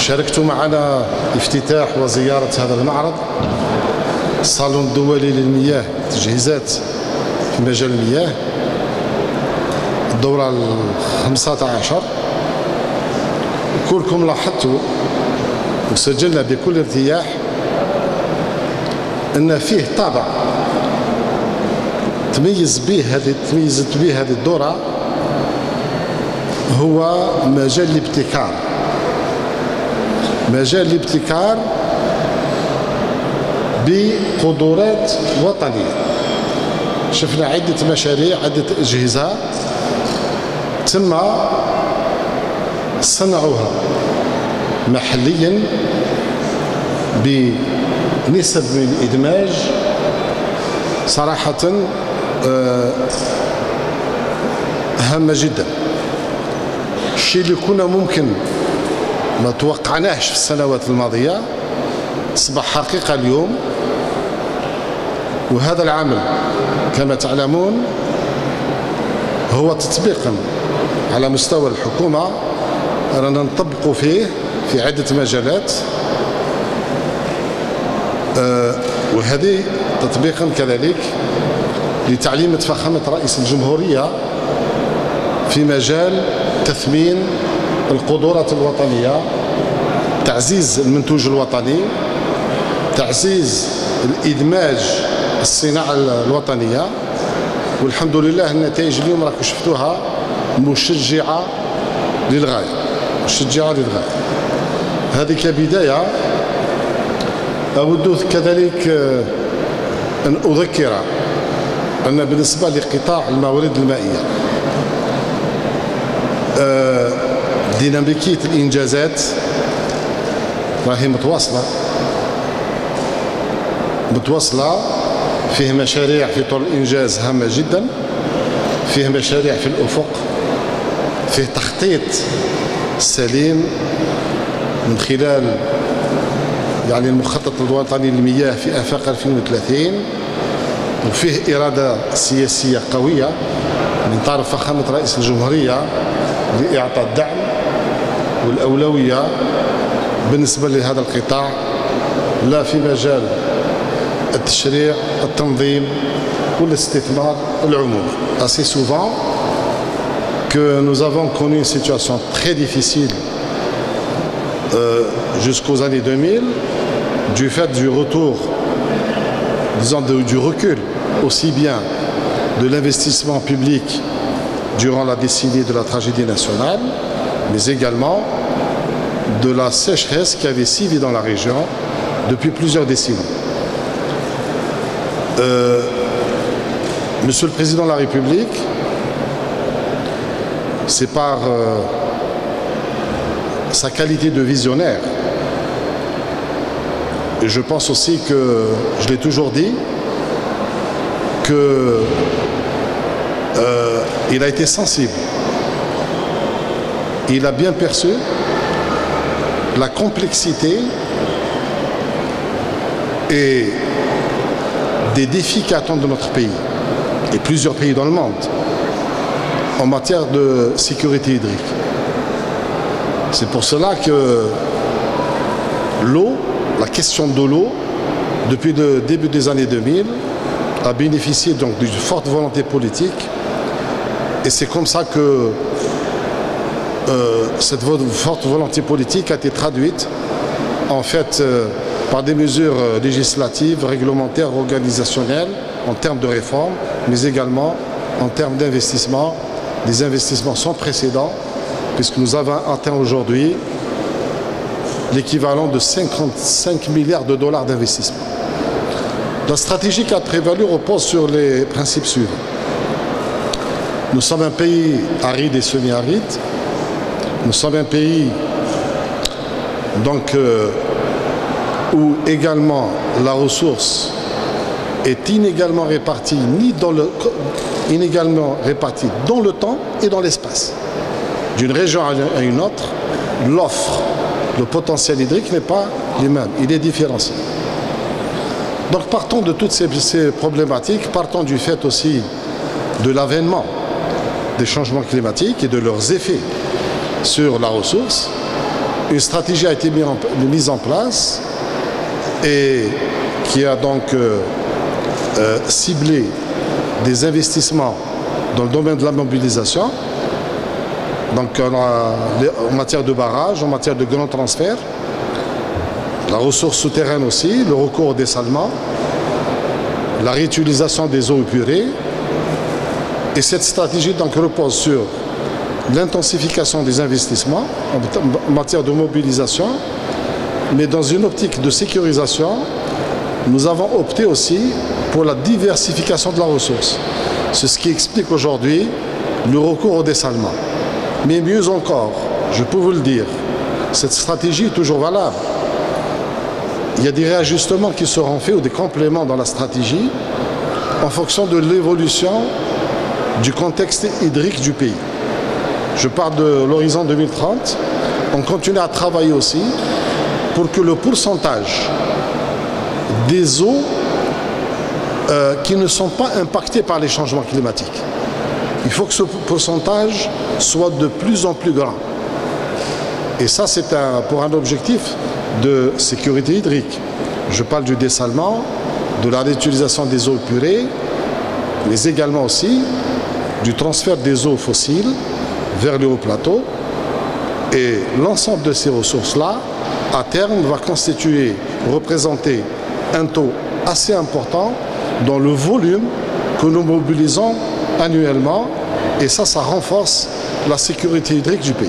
شاركت معنا افتتاح وزيارة هذا المعرض الصالون الدولي للمياه تجهيزات في مجال المياه الدورة 15. كلكم لاحظتوا وسجلنا بكل ارتياح أن فيه طابع تميزت به هذه الدورة، هو مجال الابتكار. مجال الابتكار بقدرات وطنية. شفنا عدة مشاريع، عدة أجهزة تم صنعها محليا بنسب من الإدماج صراحة هامة جدا. الشيء اللي كنا ممكن ما توقعناهش في السنوات الماضية أصبح حقيقة اليوم. وهذا العمل كما تعلمون هو تطبيقا على مستوى الحكومة، رانا نطبق فيه في عدة مجالات، وهذه تطبيقا كذلك لتعليم فخامة رئيس الجمهورية في مجال تثمين القدرات الوطنية، تعزيز المنتوج الوطني، تعزيز الإدماج الصناعة الوطنية. والحمد لله النتائج اليوم راكم شفتوها مشجعة للغاية، مشجعة للغاية. هذه كبداية. أود كذلك أن أذكر أن بالنسبة لقطاع الموارد المائية ديناميكية الإنجازات راهي متواصلة. فيه مشاريع في طور الإنجاز هامة جدا، فيه مشاريع في الأفق، فيه تخطيط سليم من خلال يعني المخطط الوطني للمياه في آفاق 2030، وفيه إرادة سياسية قوية من طرف فخامة رئيس الجمهورية لإعطاء الدعم والأولوية بالنسبة لهذا القطاع، لا في مجال التشريع، التنظيم والاستثمار العمومي. Assez souvent que nous avons connu une situation très difficile jusqu'aux années 2000 du fait du retour, disons du recul aussi bien de l'investissement public durant la décennie de la tragédie nationale, mais également de la sécheresse qui avait sévi dans la région depuis plusieurs décennies. Monsieur le Président de la République, c'est par sa qualité de visionnaire, et je pense aussi que, je l'ai toujours dit, que il a été sensible. Il a bien perçu la complexité et des défis qui attendent notre pays et plusieurs pays dans le monde en matière de sécurité hydrique. C'est pour cela que l'eau, la question de l'eau, depuis le début des années 2000, a bénéficié donc d'une forte volonté politique, et c'est comme ça que cette forte volonté politique a été traduite en fait par des mesures législatives, réglementaires, organisationnelles, en termes de réforme, mais également en termes d'investissement, des investissements sans précédent, puisque nous avons atteint aujourd'hui l'équivalent de 55 milliards de dollars d'investissement. La stratégie qui a prévalu repose sur les principes suivants. Nous sommes un pays aride et semi-aride. Nous sommes un pays donc où également la ressource est inégalement répartie, inégalement répartie dans le temps et dans l'espace. D'une région à une autre, l'offre, le potentiel hydrique n'est pas les mêmes, il est différencié. Donc partons de toutes ces problématiques, partons du fait aussi de l'avènement des changements climatiques et de leurs effets sur la ressource. Une stratégie a été mise en place et qui a donc ciblé des investissements dans le domaine de la mobilisation, donc en matière de barrages, en matière de grands transferts, la ressource souterraine aussi, le recours au dessalement, la réutilisation des eaux épurées. Et cette stratégie donc repose sur l'intensification des investissements en matière de mobilisation, mais dans une optique de sécurisation, nous avons opté aussi pour la diversification de la ressource. C'est ce qui explique aujourd'hui le recours au dessalement. Mais mieux encore, je peux vous le dire, cette stratégie est toujours valable. Il y a des réajustements qui seront faits ou des compléments dans la stratégie en fonction de l'évolution du contexte hydrique du pays. Je parle de l'horizon 2030. On continue à travailler aussi pour que le pourcentage des eaux qui ne sont pas impactées par les changements climatiques, il faut que ce pourcentage soit de plus en plus grand. Et ça, c'est pour un objectif de sécurité hydrique. Je parle du dessalement, de la réutilisation des eaux épurées, mais également aussi du transfert des eaux fossiles vers le haut plateau. Et l'ensemble de ces ressources-là, à terme, va représenter un taux assez important dans le volume que nous mobilisons annuellement. Et ça renforce la sécurité hydrique du pays.